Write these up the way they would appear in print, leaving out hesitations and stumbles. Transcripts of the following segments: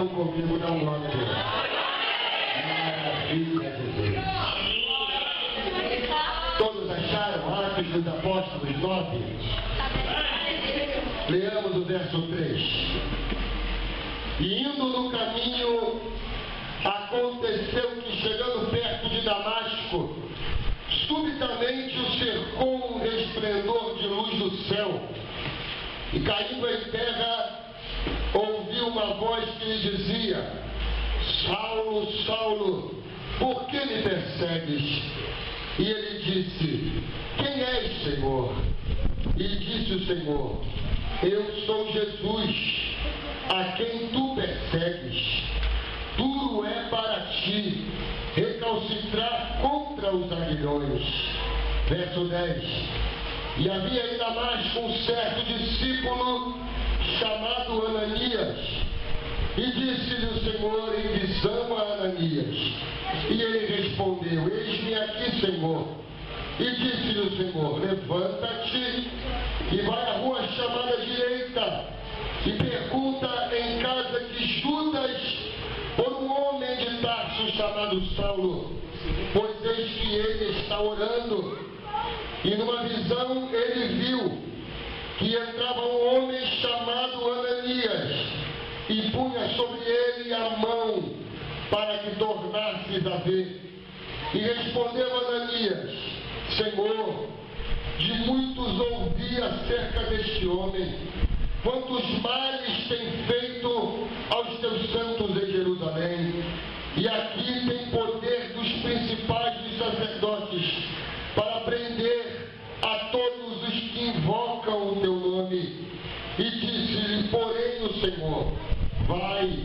estão comigo, dá um glória a Deus. Maravilha de Deus. Todos acharam Atos dos Apóstolos 9? Leamos o verso 3. E indo no caminho, aconteceu que, chegando perto de Damasco, subitamente o cercou um resplendor de luz do céu, e caindo em terra, ouviu uma voz que lhe dizia: Saulo, Saulo, por que me persegues? E ele disse: Quem és, Senhor? E disse o Senhor: Eu sou Jesus, a quem tu persegues. Duro é para ti recalcitrar contra os aguilhões. Verso 10. E havia em Damasco um certo discípulo chamado Ananias. E disse-lhe o Senhor em visão a Ananias. E ele respondeu: Eis-me aqui, Senhor. E disse-lhe o Senhor: Levanta-te e vai à rua chamada direita, e pergunta em casa de Judas por um homem de Tarso chamado Saulo, pois eis que ele está orando. E numa visão ele viu que entrava um homem chamado Ananias, e punha sobre ele a mão para que tornasses a ver. E respondeu Ananias: Senhor, de muitos ouvi acerca deste homem, quantos males tem feito aos teus santos em Jerusalém, e aqui tem poder dos principais dos sacerdotes para prender a todos os que invocam o teu nome. E disse-lhe, porém, o Senhor: Vai,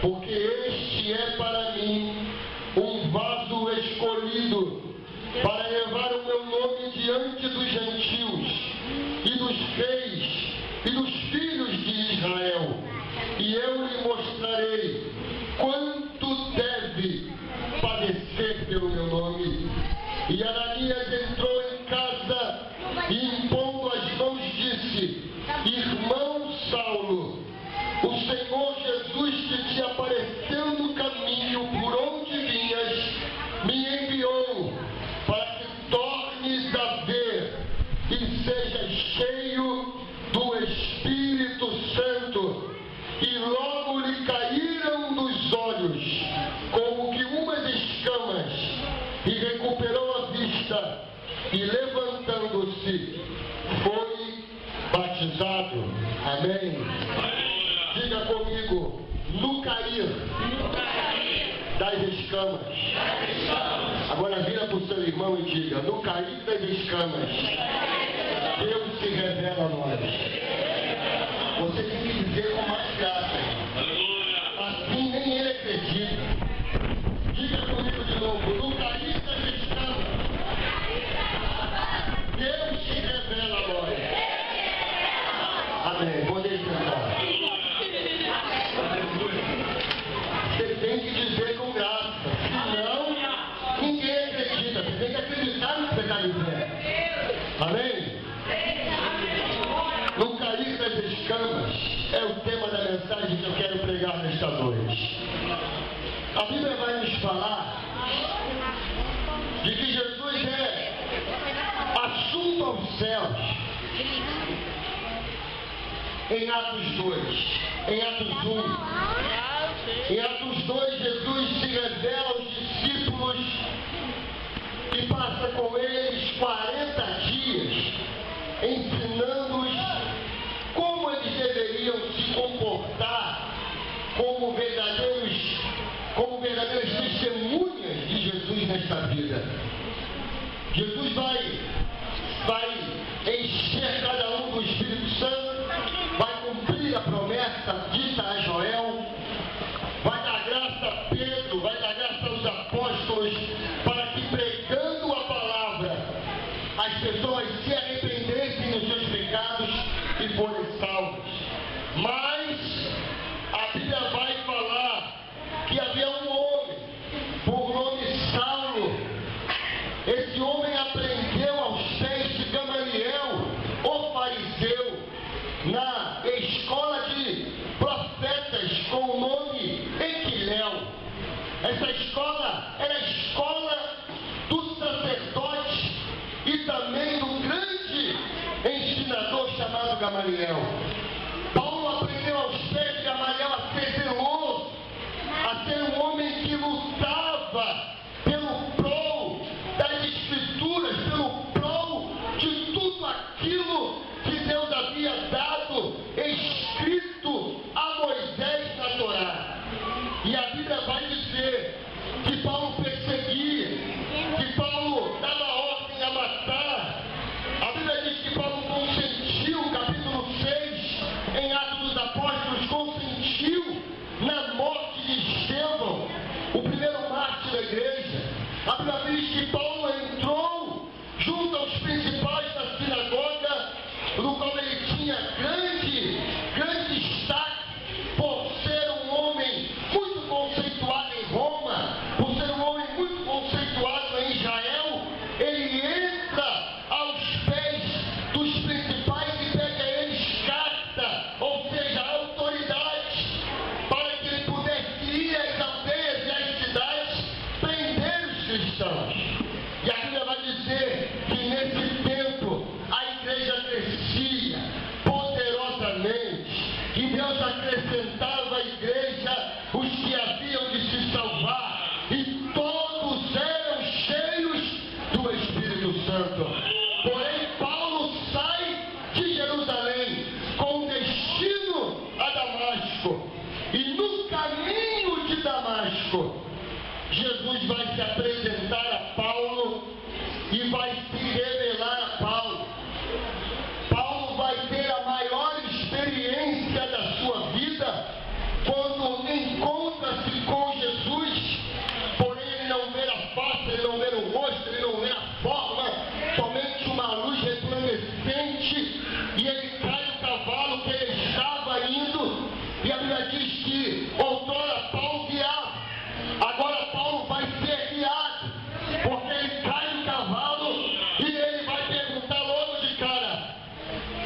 porque este é para mim um vaso escolhido para levar o meu nome diante dos gentios e dos reis e dos filhos de Israel, e eu lhe mostrarei quanto deve padecer pelo meu nome. E Ananias entrou em casa e, impondo as mãos, disse: Irmão Saulo, o Senhor Jesus, que te apareceu no caminho por onde vinhas, me enviou para que tornes a ver e sejas cheio do Espírito Santo. E logo lhe caíram dos olhos como que umas escamas, e recuperou a vista, e levantando-se foi batizado. Amém. Diga comigo: no cair das escamas. Agora vira para o seu irmão e diga: no cair das escamas, Deus se revela a nós. Você tem que dizer com mais graça. Assim nem ele acredita. Diga comigo de novo: no cair das escamas, Deus se revela a nós. Amém. Podem sentar. Você tem que dizer com graça. Senão, ninguém acredita. Você tem que acreditar no que você está dizendo. Amém? No cair das escamas é o tema da mensagem que eu quero pregar nesta noite. A Bíblia vai nos falar de que Jesus é assunto aos céus em Atos 2, em Atos 1. Em Atos 2, Jesus se revela aos discípulos e passa com eles 40 dias ensinando-os como eles deveriam se comportar como verdadeiras testemunhas de Jesus nesta vida. Jesus vai encher cada um do Espírito Santo, vai cumprir a promessa dita a Joel, vai dar graça a Pedro, vai dar graça aos apóstolos, para que, pregando a palavra, as pessoas se arrependessem dos seus pecados e forem salvos. Mas a Bíblia vai falar que havia um homem por nome Saulo. Esse homem aprendeu aos pés de Gamaliel, o fariseu, na escola de profetas com o nome Essa escola era a escola do sacerdote e também do grande ensinador chamado Gamaliel. Paulo aprendeu aos pés de Gamaliel a ser zeloso, a ser um homem que lutava pelo prol das Escrituras, pelo prol de tudo aquilo que Deus havia dado escrito a Moisés na Torá. E a Bíblia vai dizer que Paulo perseguia, que Paulo dava ordem a matar. A Bíblia diz que Paulo consentiu, capítulo 6, em Atos dos Apóstolos, consentiu na morte de Estevão, o primeiro mártir da igreja. A Bíblia diz que Paulo entrou junto aos principais da sinagoga, no qual ele tinha grande destaque por ser um homem muito conceituado em Roma, por ser um homem muito conceituado em Israel. Ele entra aos pés dos principais e pede a eles carta, ou seja, autoridade, para que ele pudesse ir às aldeias e às cidades prender os cristãos. E a Bíblia vai dizer que nesse tempo a igreja crescia poderosamente, e Deus acrescentava à igreja os que haviam de se salvar, e todos eram cheios do Espírito Santo. Porém, Paulo sai de Jerusalém com destino a Damasco, e no caminho de Damasco, Jesus vai se apresentar a Paulo e vai se revelar a Paulo. Paulo vai ter a maior experiência da sua vida quando encontra-se com Jesus. Porém, ele não vê a face, ele não vê o rosto, ele não vê a forma, somente uma luz resplandecente, e ele cai do cavalo que ele estava indo. E a Bíblia diz que outrora Paulo guiava, agora Paulo vai ser guiado, porque ele cai do cavalo e ele vai perguntar logo de cara: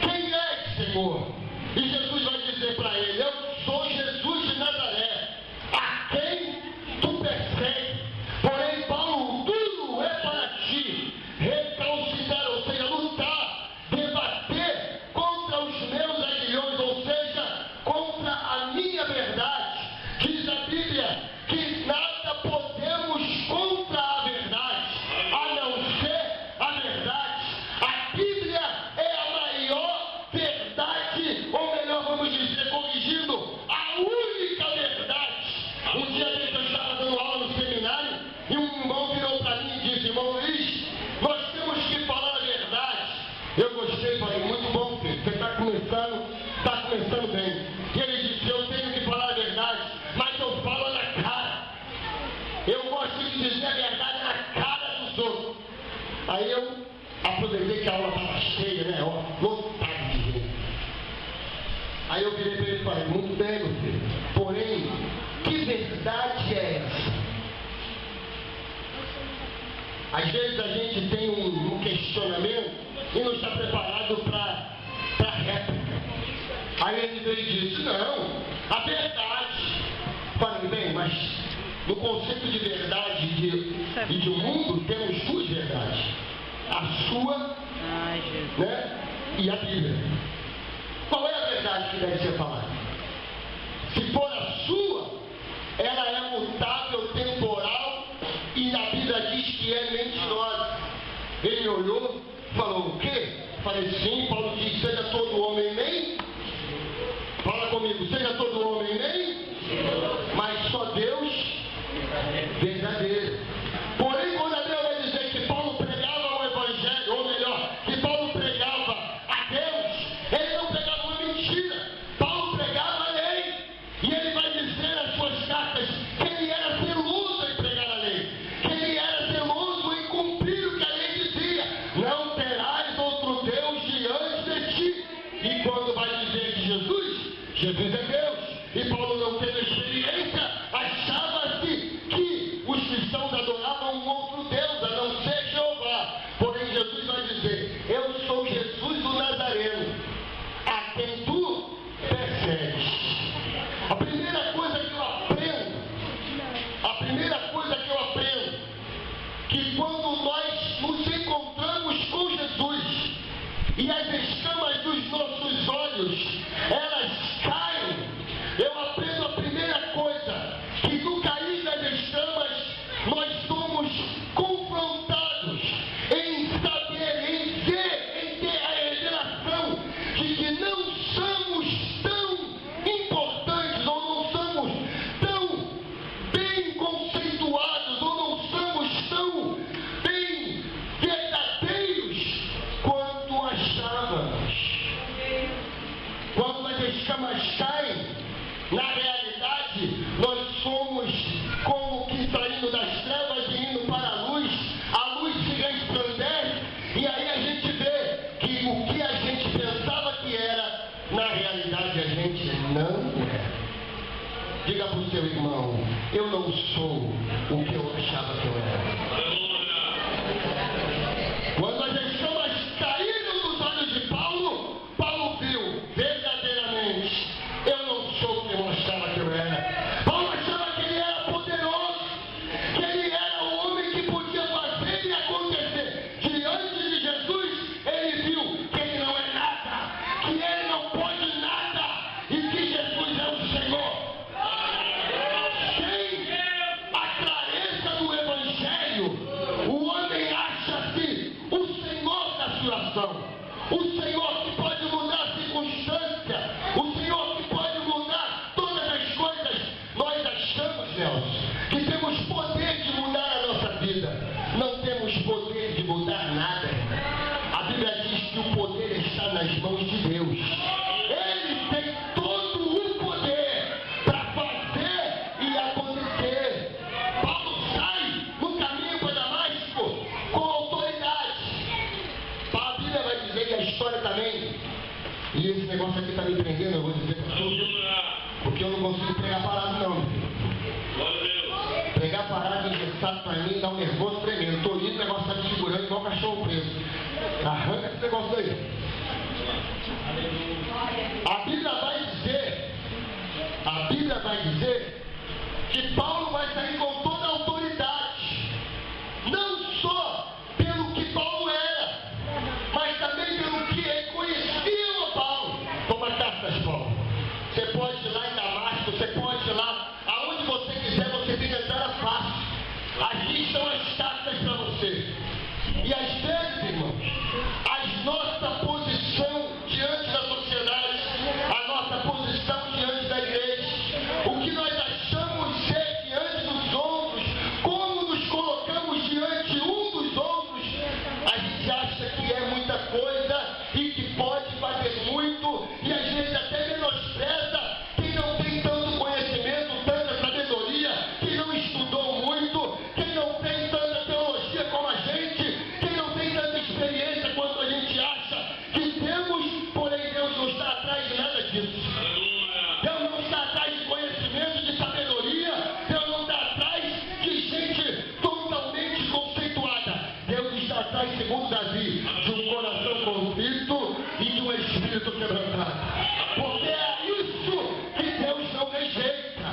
quem é, Senhor? E Jesus vai dizer para ele: eu sou Jesus de Nazaré, a quem tu persegues. Porém, Paulo, tudo é para ti recalcitrar, ou seja, lutar, debater contra os meus aguilhões, ou seja, contra a minha verdade. Diz a Bíblia que nada podemos contra a verdade, a não ser a verdade. A Bíblia é a maior verdade, ou melhor, vamos dizer, corrigindo, a única verdade. Um dia desse eu estava dando aula no seminário e um irmão virou para mim e disse: irmão Luiz, nós temos que falar a verdade. Eu gostei, falei: muito bom, filho, você está começando bem. E ele disse: eu tenho que falar a verdade, mas eu falo na cara. Eu gosto de dizer a verdade na cara dos outros. Aí eu aproveitei que a aula estava cheia, né? Lotado de gente. Aí eu virei para ele e falei: muito bem, meu filho, porém, que verdade é essa? Às vezes a gente tem um questionamento e não está preparado para a réplica. Aí ele veio e disse: não, a verdade. Falei: bem, mas no conceito de verdade e de mundo temos duas verdades: a sua, né, e a Bíblia. Qual é a verdade que deve ser falada? Se for a sua, ela é mutável, temporal, e a Bíblia diz que é mentirosa. Ele olhou, falou: o quê? Falei: sim. Paulo diz: seja todo homem nem. Fala comigo: seja todo homem nem, mas só Deus verdadeiro. Porém, quando a Bíblia vai dizer que Paulo pregava o Evangelho, ou melhor, que Paulo pregava a Deus, ele não pregava uma mentira. Paulo pregava a lei. E ele vai dizer nas suas cartas que ele era zeloso em pregar a lei, que ele era zeloso em cumprir o que a lei dizia. Não bem conceituados, ou não somos tão bem verdadeiros quanto achávamos. Quando as escamas caem, na realidade, nós somos como que saindo das trevas e indo para a luz se resplandece, e aí a gente vê que o que a gente pensava que era, na realidade a gente não é. Diga para o seu irmão, eu não sou o que eu achava que eu era. Quando as escamas caíram dos olhos de Paulo, Paulo viu verdadeiramente, eu não sou o que eu achava que eu era. Paulo achava que ele era poderoso, que ele era o homem que podia fazer e acontecer. Diante de Jesus, ele viu que ele não é nada, que ele não pode nada e que Jesus é o Senhor. Sem a clareza do Evangelho, o homem acha-se o Senhor da situação, o Senhor que pode mudar a circunstância, o Senhor que pode mudar todas as coisas. Nós achamos, Nelson, que temos poder de mudar a nossa vida. Não temos poder de mudar nada. A Bíblia diz que o poder está nas mãos de Deus. Ele tem todo o poder para fazer e acontecer. Paulo sai no caminho para Damasco com autoridade. A Bíblia vai dizer que a história também, e esse negócio aqui está me prendendo, eu vou dizer para tudo, porque eu não consigo pregar parado não. Pregar parado, engessado para mim, dá um nervoso tremendo. Estou indo, o negócio está me segurando igual cachorro preso. Arranca esse negócio aí. A Bíblia vai dizer que Paulo vai sair com toda a autoridade. Não só pelo que Paulo era, mas também pelo que reconheciam a Paulo. Toma cartas, Paulo. Você pode ir lá em Damasco, você pode ir lá, aonde você quiser, você tem entrada fácil. Aqui estão as cartas para você. E às vezes, irmãos, a nossa posição diante da sociedade, a nossa posição diante da igreja, o que nós achamos ser diante dos outros, como nos colocamos diante um dos outros, a gente acha que é muita coisa e que pode fazer muito, e às vezes até menospreza quem não tem tanto conhecimento, tanta sabedoria, quem não estudou muito, quem não tem tanta teologia como a gente, quem não tem tanta experiência quanto a gente acha que temos, porém Deus não está atrás de nada disso. Deus não está atrás de conhecimento, de sabedoria, Deus não está atrás de gente totalmente conceituada. Deus está atrás, segundo Davi, de um coração contrito e de um espírito quebrantado. Porque é isso que Deus não rejeita.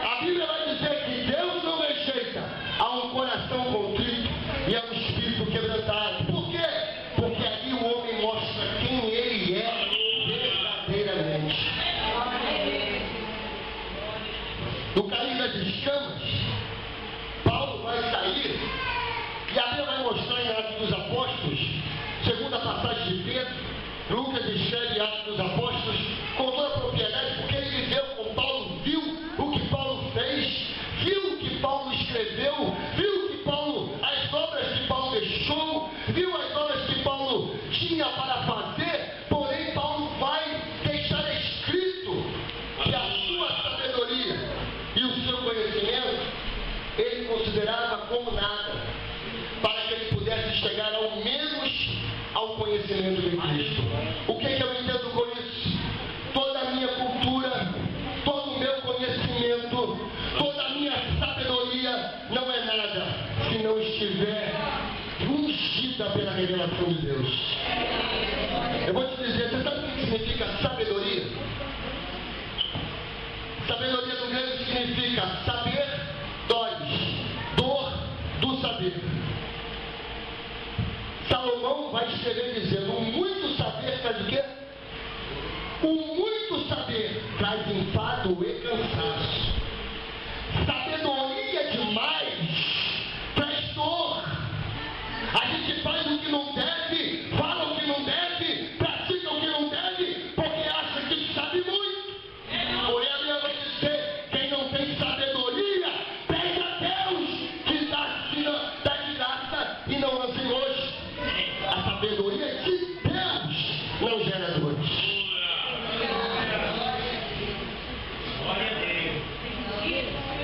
A Bíblia vai dizer que Deus não rejeita a um coração contrito e a um espírito quebrantado. Por quê? Porque ali o homem mostra quem ele é verdadeiramente. No caminho das escamas, Paulo vai sair e a Bíblia vai mostrar em Atos dos Apóstolos, segunda passagem de Pedro. Lucas escreve Atos dos Apóstolos com toda a propriedade, porque ele viveu com Paulo, viu o que Paulo fez, viu o que Paulo escreveu, viu que Paulo, as obras que Paulo deixou, viu as obras que Paulo tinha para fazer. Porém, Paulo vai deixar escrito que a sua sabedoria e o seu conhecimento ele considerava como nada, para que ele pudesse chegar ao menos ao conhecimento de Cristo. O que eu entendo com isso? Toda a minha cultura, todo o meu conhecimento, toda a minha sabedoria não é nada se não estiver ungida pela revelação de Deus. Eu vou te dizer, você sabe o que significa sabedoria? Sabedoria do grego significa saber, dor do saber. Salomão vai escrever dizendo: o muito saber traz o quê? O muito saber traz enfado e cansaço. Sabedoria demais traz dor. A gente faz o que não deve, fala o que não deve, pratica o que não deve, porque acha que sabe muito. Porém, a Bíblia vai dizer: quem não tem sabedoria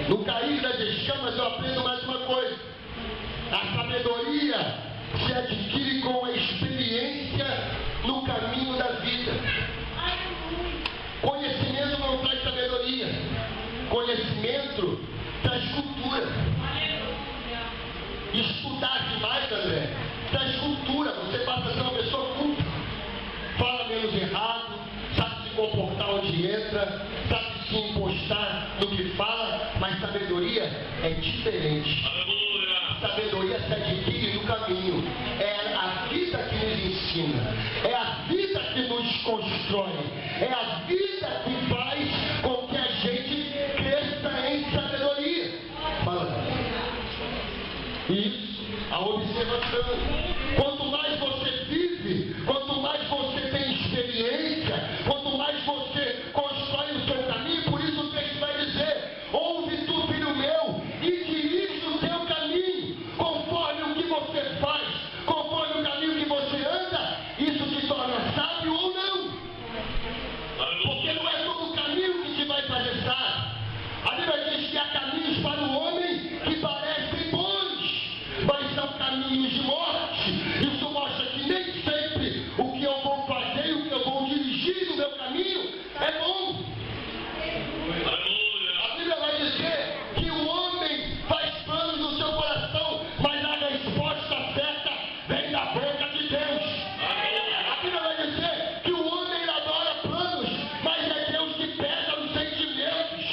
No cair das escamas eu aprendo mais uma coisa. A sabedoria se adquire com a experiência no caminho da vida. Conhecimento não traz sabedoria. Conhecimento traz cultura. Estudar demais, André, traz cultura. Você passa a ser uma pessoa culta. Fala menos errado, sabe se comportar onde entra, sabe se impostar no que fala, mas sabedoria é diferente. Sabedoria se adquire no caminho. É a vida que nos ensina, é a vida que nos constrói, é a vida que faz com que a gente cresça em sabedoria. Fala. Isso, a observação. Quanto mais você vive, quanto mais você tem experiência, quanto mais você constrói o seu caminho, por isso o texto vai dizer: ouve tu, filho meu, e dirige o teu caminho, conforme o que você faz, conforme o caminho que você anda, isso te torna sábio ou não. Porque não é todo o caminho que te vai fazer sábio. A Bíblia diz que há caminhos para o homem que parecem bons, mas são caminhos de morte. Isso mostra que nem sempre o que eu vou fazer, o que eu vou dirigir no meu caminho é bom. A Bíblia vai dizer que o homem faz planos no seu coração, mas a resposta certa vem da boca de Deus. A Bíblia vai dizer que o homem elabora planos, mas é Deus que pesa os sentimentos.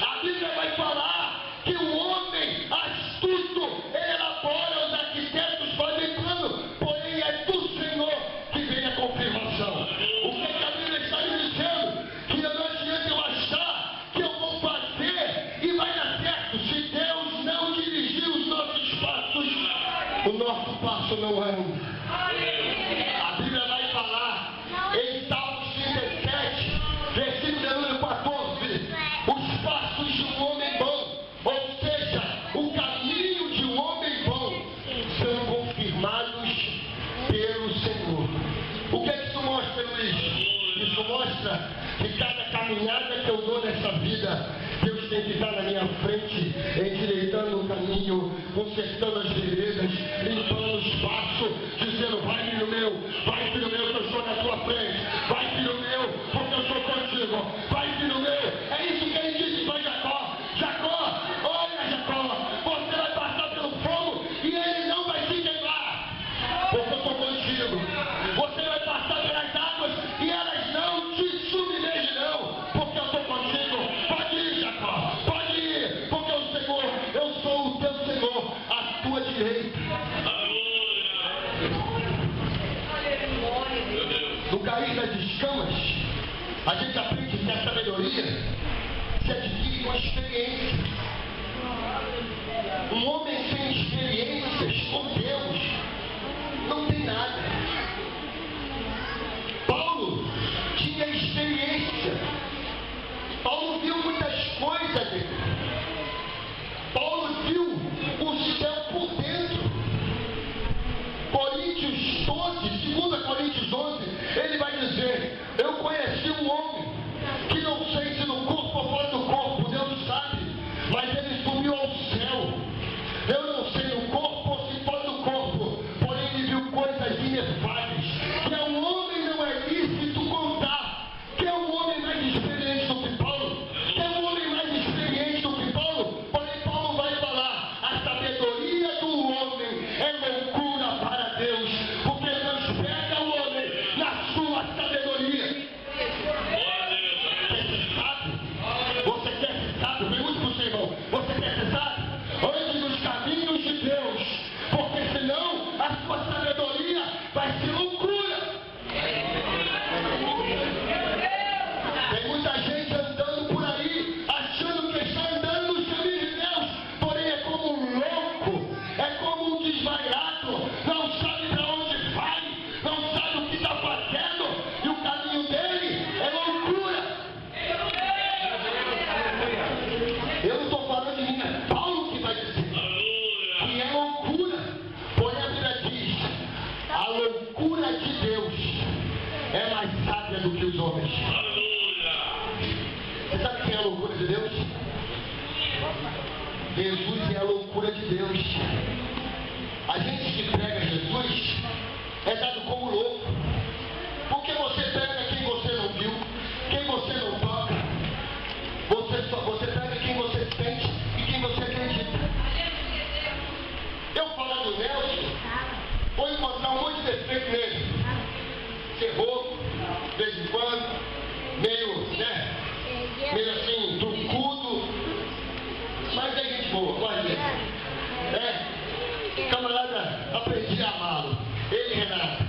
A Bíblia vai falar que o homem astuto elabora, os arquitetos fazem plano, porém é do Senhor que vem a confirmação. O que a Bíblia está me dizendo? Que não adianta eu achar que eu vou fazer e vai dar certo. Se Deus não dirigir os nossos passos, o nosso passo não anda. A Bíblia vai falar em Salmos 37, versículo número 14: os passos de um homem bom, ou seja, o caminho de um homem bom, são confirmados pelo Senhor. O que é que isso mostra, Luiz? Isso mostra que cada caminhada que eu dou nessa vida, Deus tem que estar na minha frente, endireitando o caminho, consertando as veredas, limpando o espaço, dizendo: vai, filho meu, que eu estou na tua frente, vai, filho meu, porque eu sou contigo, vai, filho meu. É isso que ele disse para Jacó: Jacó, olha, Jacó, você vai passar pelo fogo e ele não vai te queimar, porque eu estou contigo. Você vai passar pelas águas e elas não te submergirão, porque eu estou contigo. Pode ir, Jacó, pode ir, porque o Senhor, eu sou o teu Senhor, à tua direita. No cair das escamas, a gente aprende que a sabedoria se adquire com a experiência. Um homem sem experiências com Deus não tem nada. Paulo tinha experiência. Paulo viu muitas coisas dele. Paulo viu o céu por dentro. Coríntios 12, 2 Coríntios 11, ele vai dizer: eu conheci um homem que não sei se no corpo ou fora do corpo, Deus sabe, mas ele subiu ao céu. Eu não sei no corpo ou se fora do corpo, porém ele viu coisas inefáveis, que a um homem não é lícito contar. Que é um homem mais experiente do que Paulo, que é um homem mais experiente do que Paulo, porém Paulo vai falar: a sabedoria do homem é loucura para Deus, porque Deus pega o homem na sua sabedoria. Quer ser sábio? Você quer ser sábio? Pergunte para o seu irmão: você quer ser sábio? Jesus é a loucura de Deus. A gente que prega Jesus é dado como louco. Porque você prega quem você não viu, quem você não toca. Você prega quem você sente e quem você acredita. Eu falar do Nelson, vou encontrar um monte de defeito nele. Ser rouco, de vez em quando, meio assim, trucudo. Mas é gente boa, gosta dele. Camarada, aprendi a amá-lo. Ele, Renato.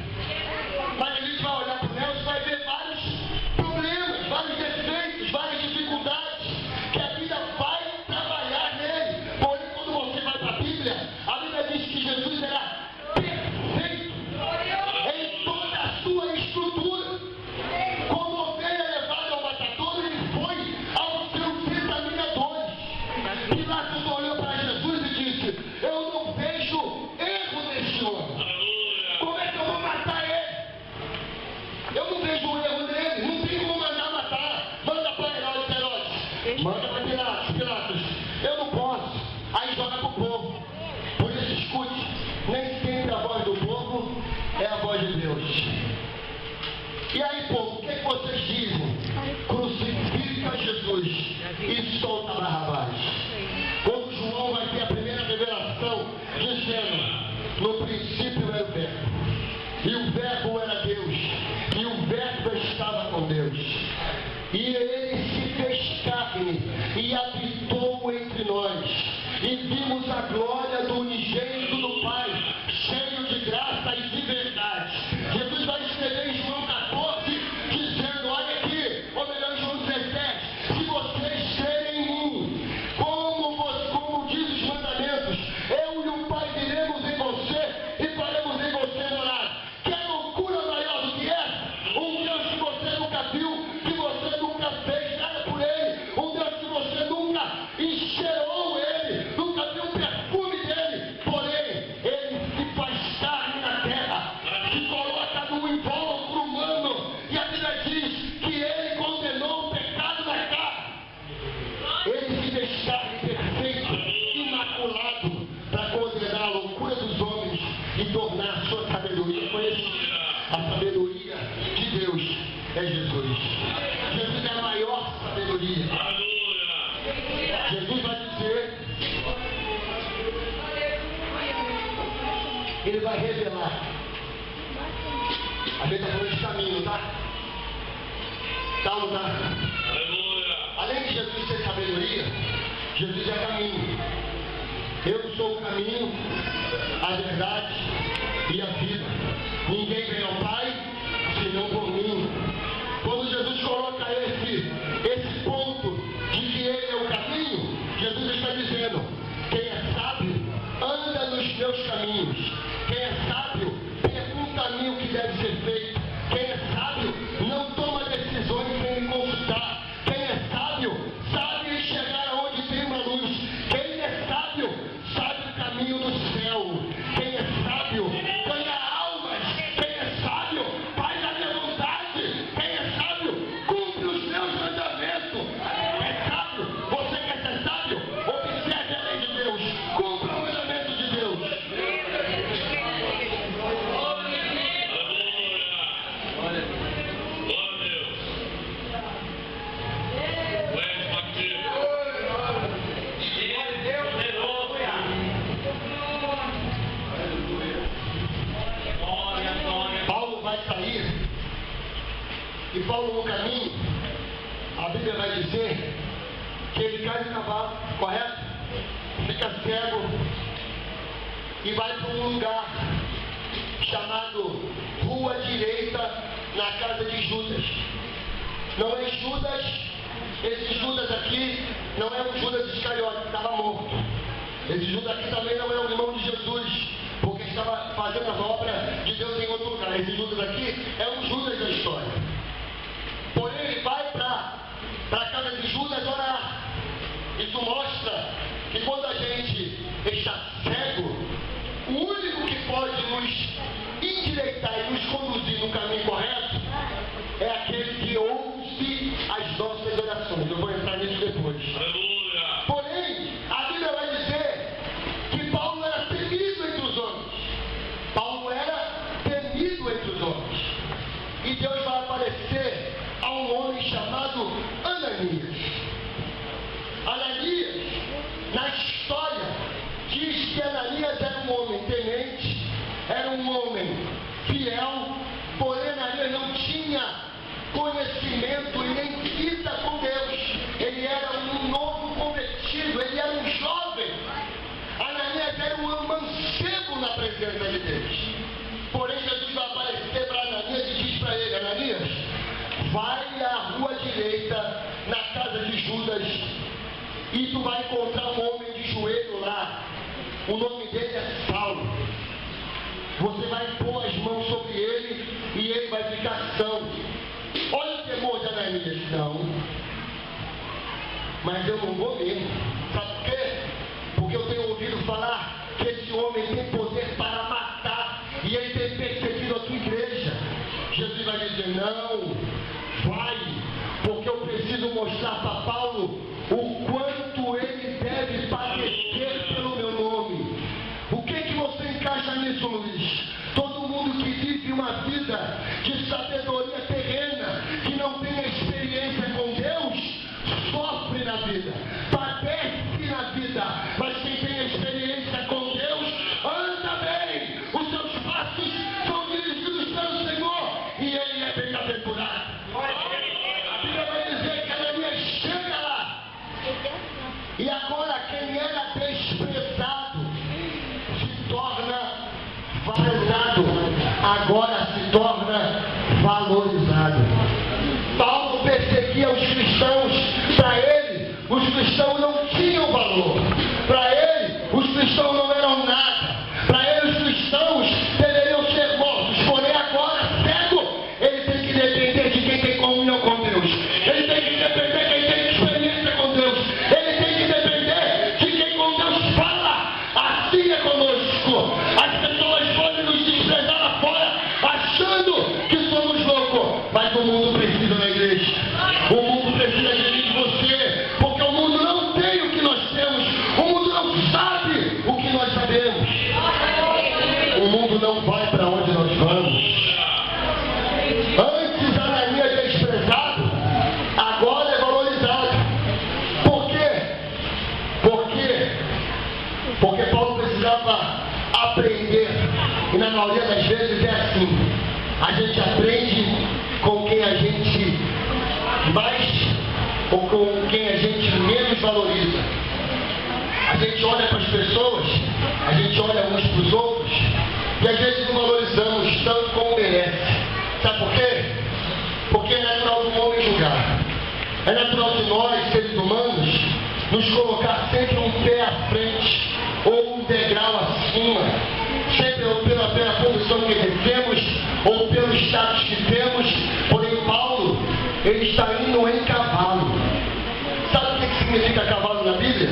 Mas a gente vai olhar para o Nelson e vai ver vários problemas, vários defeitos, várias dificuldades que a vida vai trabalhar nele. Porém, quando você vai para a Bíblia diz que Jesus era perfeito em toda a sua estrutura. Como ovelha levada ao matadouro, ele foi aos seus examinadores. Pilatos olhou para Jesus e disse: eu não vejo erro neste homem. Como é que eu vou matar ele? Eu não vejo erro nele. Não tem como mandar matar. Manda para Herodes. Manda para Pilatos. Eu não posso. Aí joga para o povo. Por isso, escute. Nem sempre a voz do povo é a voz de Deus. E aí, povo, o que vocês dizem? Crucifica Jesus e solta Barrabás. Quando João vai ter a primeira revelação, dizendo: no princípio era o Verbo, e o Verbo era Deus, e o Verbo estava com Deus, e ele se fez carne e habitou entre nós, e vimos a glória do unigênito do Pai, cheio de graça e de verdade. Jesus vai escrever em João 14, dizendo: olha aqui, ou melhor, em João 17: se vocês crerem em mim, como diz os mandamentos, eu e o Pai viremos em você e faremos em você morar. Que loucura maior do que essa? Um Deus que você nunca viu, que você nunca fez nada por ele, um Deus que você nunca encheirou ele, nunca viu o perfume dele, porém ele se faz carne na terra, se coloca no invólucro humano, e a Bíblia diz que ele condenou o pecado da carne. Ele se fez carne perfeito, imaculado, para condenar a loucura dos homens e tornar a sua sabedoria conhecida. A sabedoria de Deus é Jesus. Jesus é a maior sabedoria. Jesus vai dizer, ele vai revelar. A gente está falando de caminho, tá? Tá ou não tá? Além de Jesus ser sabedoria, Jesus é caminho. Eu sou o caminho, a verdade e a vida. Ninguém vem ao Pai senão por mim. Quando Jesus coloca esse ponto de que ele é o caminho, Jesus está dizendo: quem é sábio anda nos meus caminhos. Quem é sábio pensa um caminho que deve ser feito. Quem é sábio não toma decisões sem me consultar. Quem é sábio sabe chegar aonde tem uma luz. Quem é sábio sabe o caminho do céu. Quem é sábio ganha almas. Quem é sábio faz a minha vontade. Quem é sábio cumpre os meus mandamentos. É sábio? Você quer ser sábio? Observe a lei de Deus. Cumpra o mandamento de Deus. Paulo vai sair, e Paulo no caminho, a Bíblia vai dizer que ele cai do cavalo, correto? Fica cego e vai para um lugar chamado Rua Direita, na casa de Judas. Não é Judas, esse Judas aqui não é o Judas Iscariote, que estava morto. Esse Judas aqui também não é o irmão de Jesus, porque estava fazendo as obras de Deus em outro lugar. Esse Judas aqui é um Judas da história. Porém, ele vai para a casa de Judas orar. Isso mostra que quando a gente está cego, o único que pode nos endireitar e nos conduzir no caminho correto é aquele que ouve as nossas orações. Eu vou entrar nisso depois. Porém, a Bíblia vai dizer ele era um jovem. Ananias era um mancebo na presença de Deus. Porém, Jesus vai aparecer para Ananias e diz para ele: Ananias, vai à rua direita, na casa de Judas, e tu vai encontrar um homem de joelho lá. O nome dele é Saulo. Você vai pôr as mãos sobre ele e ele vai ficar são. Olha o temor de Ananias. Não, mas eu não vou mesmo. Sabe por quê? Porque eu tenho ouvido falar que esse homem tem poder para matar e ele tem perseguido a tua igreja. Jesus vai dizer: não, vai, porque eu preciso mostrar para Paulo o quanto ele deve padecer pelo meu nome. O que você encaixa nisso, Luiz? Todo mundo que vive uma vida de sabedoria terrena, que não tem experiência com Deus, sofre na vida, padece na vida. Mas quem tem experiência com Deus, anda bem. Os seus passos são dirigidos pelo Senhor e ele é bem-aventurado. A Bíblia vai dizer que Ananias chega lá. E agora quem era desprezado se torna valorizado. Agora se torna valorizado. Paulo perseguia os cristãos. Para ele, os cristãos não tinham valor. Para ele, os cristãos não eram nada. Para ele, os cristãos deveriam ser mortos. Porém, agora, cego, ele tem que depender de quem tem comunhão com Deus. Ele tem que depender de quem tem experiência com Deus. Ele tem que depender de quem com Deus fala. Assim é conosco. As pessoas podem nos desprezar lá fora, achando que somos loucos. Mas o mundo precisa da igreja. O mundo precisa de mim e de você. Porque o mundo não tem o que nós temos. O mundo não sabe o que nós sabemos. O mundo não vai para onde nós vamos. Antes Ananias é desprezado, agora é valorizado. Por quê? Porque Paulo precisava aprender. E na maioria das vezes é assim. A gente aprende com quem a gente mais ou com quem a gente menos valoriza. A gente olha para as pessoas, a gente olha uns para os outros e às vezes não valorizamos tanto como merece. Sabe por quê? Porque é natural do homem julgar. É natural de nós, seres humanos, nos colocar sempre um pé à frente ou um degrau acima, sempre pela posição que exercemos ou pelo status que temos. Porém, Paulo, ele está indo em cavalo. Sabe o que significa cavalo na Bíblia?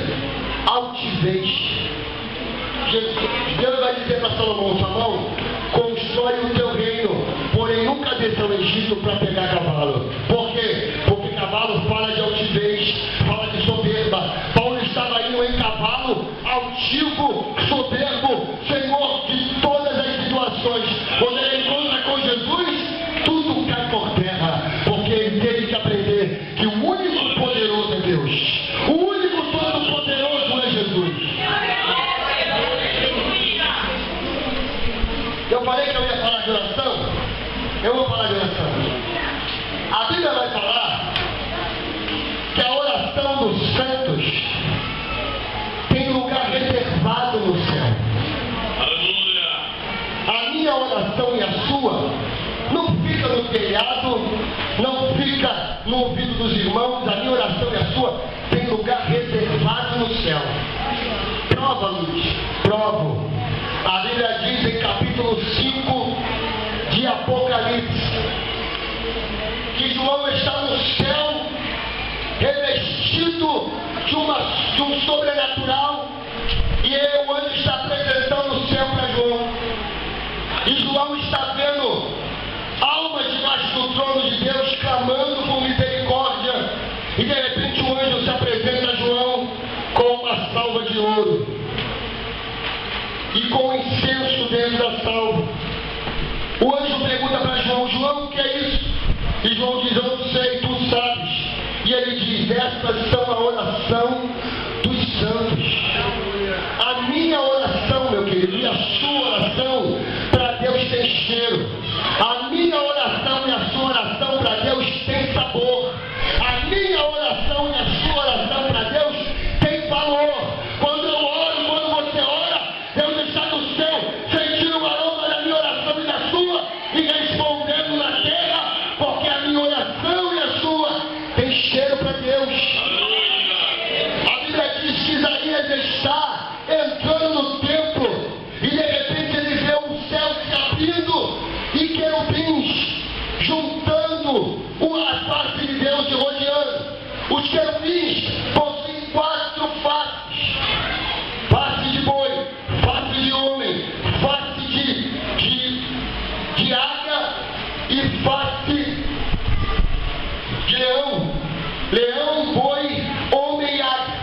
Altivez. Deus vai dizer para Salomão: Salomão, constrói o teu reino, porém nunca desça ao Egito para pegar cavalo. Por quê? Porque cavalo fala de altivez, fala de soberba. Paulo estava indo em cavalo, altivo, soberbo, senhor de todas as situações. Quando ele encontra com Jesus, tudo cai por terra, porque ele teve que aprender que o único poderoso é Deus. O único todo-poderoso é Jesus. Eu falei que eu ia falar de oração. Eu vou falar de oração. A Bíblia vai falar que a oração dos santos tem lugar reservado no céu. A minha oração e a sua não fica no telhado, não fica no ouvido dos irmãos. A minha oração e a sua tem lugar reservado no céu. Prova, Luiz, provo. A Bíblia diz em capítulo 5 de Apocalipse que João está no céu, revestido de um sobrenatural, e o anjo está apresentando o céu para João. E João está vendo almas debaixo do trono de Deus clamando por misericórdia. E de repente o anjo se apresenta a João com uma salva de ouro e com incenso dentro da salva. O anjo pergunta para João: João, o que é isso? E João diz: eu não sei, tu sabes. E ele diz: estas são a oração dos santos. A minha oração, meu querido, e a sua oração para Deus tem cheiro. A minha oração e a sua oração para Deus tem sabor. A minha oração e a sua oração para Deus tem valor. vezes está entrando no templo e de repente ele vê o céu se abrindo e querubins juntando a face de Deus e rodeando. Os querubins possuem 4 faces: face de boi, face de homem, face de águia e face de leão. Leão, boi, homem e águia.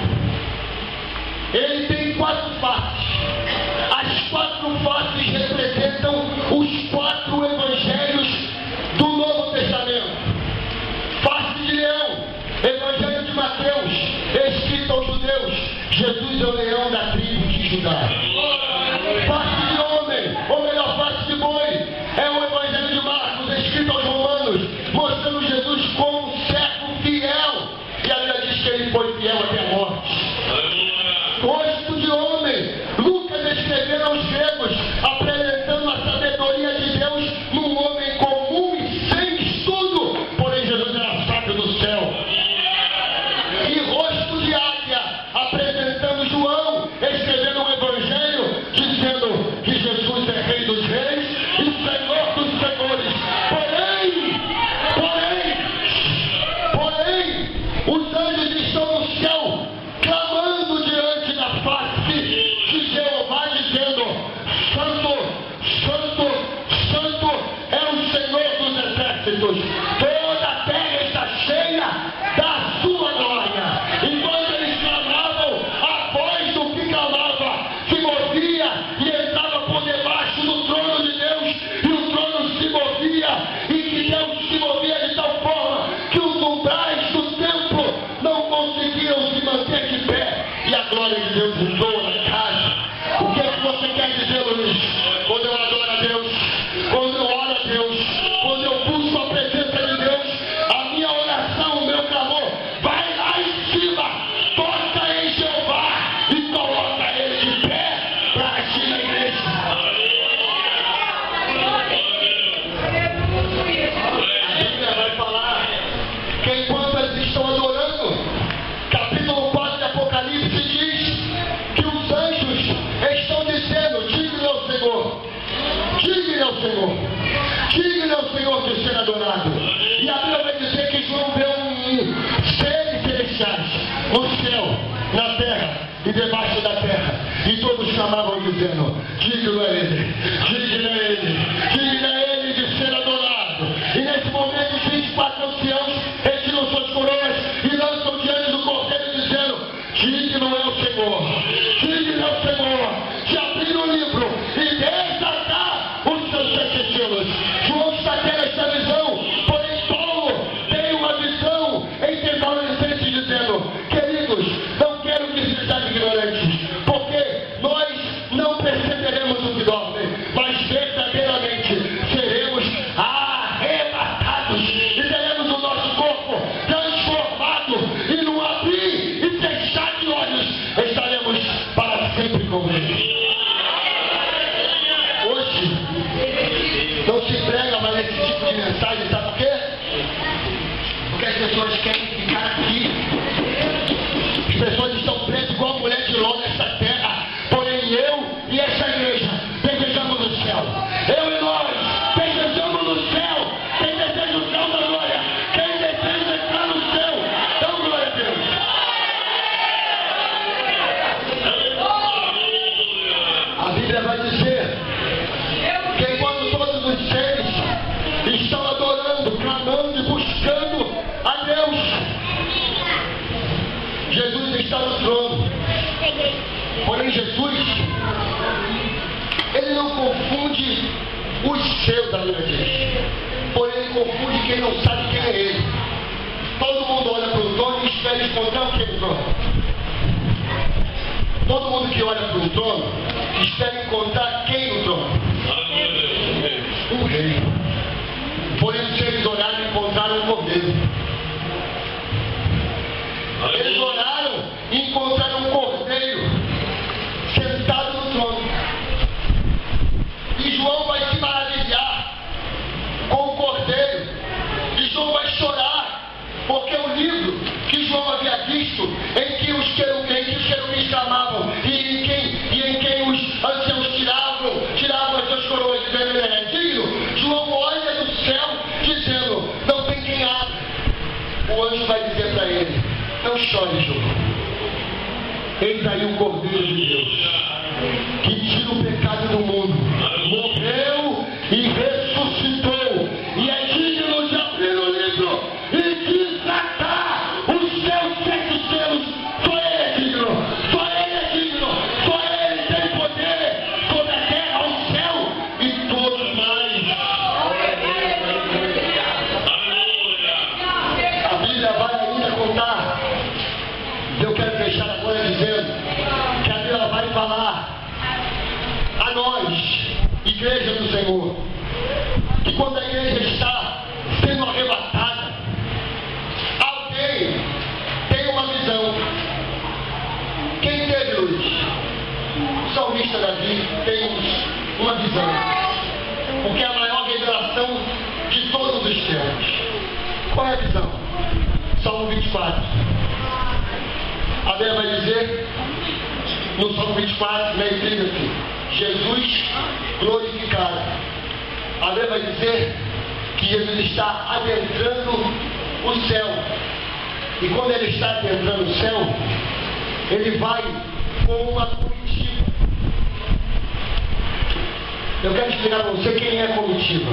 Ele tem 4 faces. As 4 faces representam os 4 evangelhos do Novo Testamento. Face de leão, Evangelho de Mateus, escrito aos judeus: Jesus é o leão da tribo de Judá. Face de homem, ou melhor, face de boi, é o Evangelho de Marcos, escrito aos romanos, mostrando Jesus como um servo fiel. E a Bíblia diz que ele foi fiel até a morte. Rosto de homem, Lucas escreveu aos gregos, apresentando a sabedoria de Deus num homem comum e sem estudo, porém Jesus era sábio do céu. E rosto de águia, apresentando João, escrevendo um evangelho, dizendo que Jesus é Rei dos Reis e Senhor dos Senhores. Porém, os anjos estão no céu, clamando diante da face de Jeová, dizendo: Santo, Santo, Santo é o Senhor dos Exércitos. Toda a terra está cheia da sua glória. Enquanto eles clamavam, a voz do que clamava se movia e entrava por debaixo do trono de Deus, e o trono se movia, e que Deus se movia de tal forma que os umbrais do templo não conseguiam se manter de pé, e a glória de Deus entrou na casa. O que é que você quer dizer, Luiz? Quando eu adoro a Deus, quando eu oro a Deus, quando eu busco a presença de Deus, a minha oração, o meu clamor, vai lá em cima, toca em Jeová e coloca ele de pé para agir na igreja. A Bíblia vai falar que enquanto eles estão adorando, capítulo 4 de Apocalipse diz que os anjos estão dizendo: digno é o Senhor, digno é o Senhor, digno é o Senhor de ser adorado. E a Bíblia vai dizer que João viu seres celestiais no céu, na terra e debaixo da terra, e todos clamavam dizendo: digno é ele, digno é ele, digno é ele de ser adorado. E nesse momento os 24 anciãos retiram suas coroas e lançam diante do Cordeiro, dizendo: digno é o Senhor, digno é o Senhor de abrir o livro e desatar os seus 7 selos. João está tendo essa visão, porém Paulo tem uma visão em Tessalonicenses dizendo: queridos, não quero que sejam ignorantes, porque nós não perceberemos o que dorme, mas verdadeiramente seremos arrebatados e teremos o nosso corpo transformado, e no abrir e fechar de olhos estaremos para sempre com ele. Hoje não se prega mais esse tipo de mensagem, sabe por quê? Porque as pessoas querem ficar aqui. As pessoas estão presas igual a mulher de Ló nessa terra. Porém eu e essa igreja desejamos o céu. Eu e nós desejamos o céu. Quem deseja o céu da glória? Quem deseja entrar no céu? Então glória a Deus. A Bíblia vai dizer que enquanto todos os seres estão adorando, clamando e buscando a Deus, Jesus está no trono. Porém Jesus, ele não confunde os seus, a Bíblia diz. Porém ele confunde quem não sabe quem é ele. Todo mundo olha para o trono e espera encontrar o que no trono. Todo mundo que olha para o trono espera encontrar quem no trono? Um rei. Por isso eles oraram e encontraram um cordeiro. Eles oraram e encontraram um cordeiro sentado no trono. E João vai se maravilhar com o cordeiro. E João vai chorar, porque o livro que João havia visto, em que os querubins clamavam: Eis aí o Cordeiro de Deus, que tira o pecado do mundo. Morreu e ressuscitou. E é digno de abrir o livro e desatar os seus 7 selos. Só Ele é digno. Só Ele é digno. Só Ele tem poder sobre a terra, o céu e todos mais. A Bíblia vai ainda contar. Eu quero fechar agora dizendo que a Bíblia vai falar a nós, igreja do Senhor, que quando a igreja está sendo arrebatada, alguém tem uma visão. Quem teve, Luiz? O salmista Davi tem uma visão, porque é a maior revelação de todos os tempos. Qual é a visão? Salmo 24. A Bíblia vai dizer, no Salmo 24, na epígrafe, Jesus glorificado. A Bíblia vai dizer que Jesus está adentrando o céu. E quando ele está adentrando o céu, ele vai com uma comitiva. Eu quero explicar para você quem é a comitiva.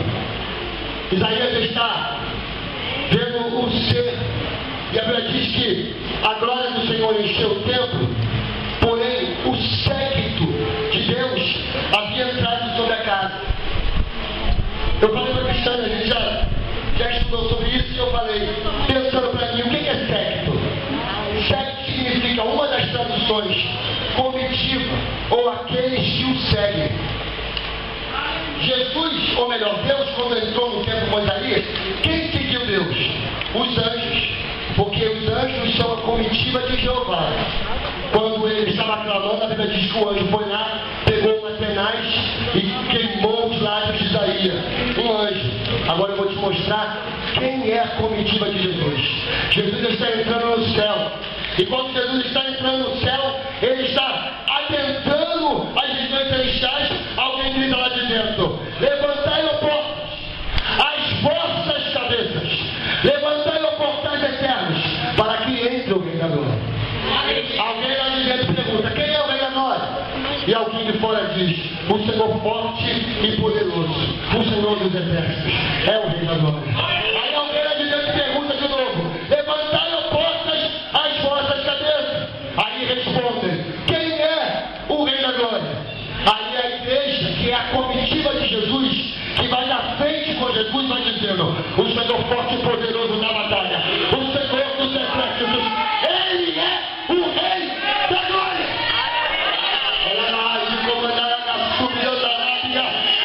Isaías está vendo o ser. E a Bíblia diz que a glória do Senhor encheu o templo, porém o séquito de Deus havia entrado sobre a casa. Eu falei para a Cristiane, a gente já estudou sobre isso, e eu falei, pensando para mim, o que é séquito? Séquito significa, uma das traduções, comitiva, ou aqueles que o seguem. Jesus, ou melhor, Deus, quando entrou no templo de Isaías, quem seguiu Deus? Os anjos. Porque os anjos são a comitiva de Jeová. Quando ele estava clamando, a Bíblia diz que o anjo foi lá, pegou uma tenaz e queimou os lábios de Isaías. Um anjo. Agora eu vou te mostrar quem é a comitiva de Jesus. Jesus está entrando no céu. E quando Jesus está entrando no céu, ele está adentrando as regiões celestiais. Alguém grita lá de dentro: levantai, ó portas, as vossas cabeças. Levantai, ó portais eternos, para que entre o Rei da Glória. Alguém lá de dentro pergunta: quem é o Rei da Glória? E alguém de fora diz: o Senhor forte e poderoso, o Senhor dos exércitos, é o Rei da Glória. Aí alguém lá de dentro pergunta de novo: levantai, ó portas, as vossas cabeças. Aí respondem: quem é o Rei da Glória? Aí a igreja, que é a comitiva de Jesus, que vai na frente com Jesus, vai dizendo: o Senhor forte e poderoso na batalha, o Senhor dos exércitos, Ele é o Rei da Glória.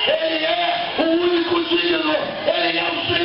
Ele é o único digno, Ele é o Senhor.